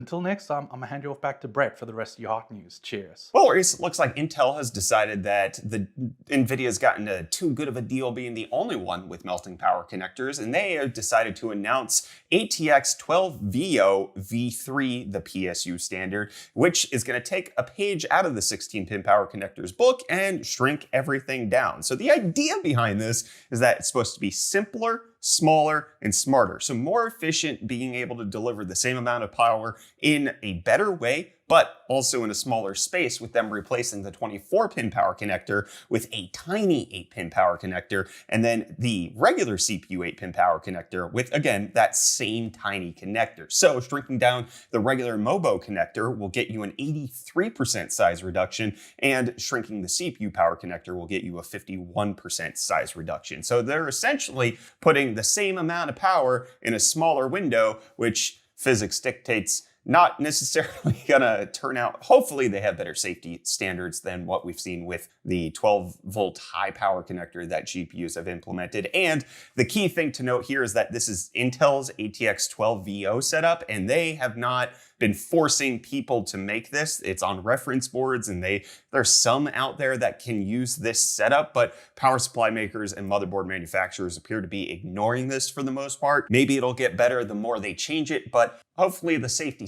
Until next time, I'm gonna hand you off back to Brett for the rest of your hot news. Cheers. Well, Reese, it looks like Intel has decided that the NVIDIA's gotten too good of a deal being the only one with melting power connectors, and they have decided to announce ATX 12VO V3, the PSU standard, which is going to take a page out of the 16-pin power connectors book and shrink everything down. So the idea behind this is that it's supposed to be simpler, smaller, and smarter. So more efficient, being able to deliver the same amount of power in a better way, but also in a smaller space, with them replacing the 24-pin power connector with a tiny 8-pin power connector, and then the regular CPU 8-pin power connector with, again, that same tiny connector. So shrinking down the regular MOBO connector will get you an 83% size reduction, and shrinking the CPU power connector will get you a 51% size reduction. So they're essentially putting the same amount of power in a smaller window, which physics dictates not necessarily gonna turn out. Hopefully they have better safety standards than what we've seen with the 12-volt high power connector that GPUs have implemented. And the key thing to note here is that this is Intel's ATX 12VO setup, and they have not been forcing people to make this. It's on reference boards, and there's some out there that can use this setup, but power supply makers and motherboard manufacturers appear to be ignoring this for the most part. Maybe it'll get better the more they change it, but hopefully the safety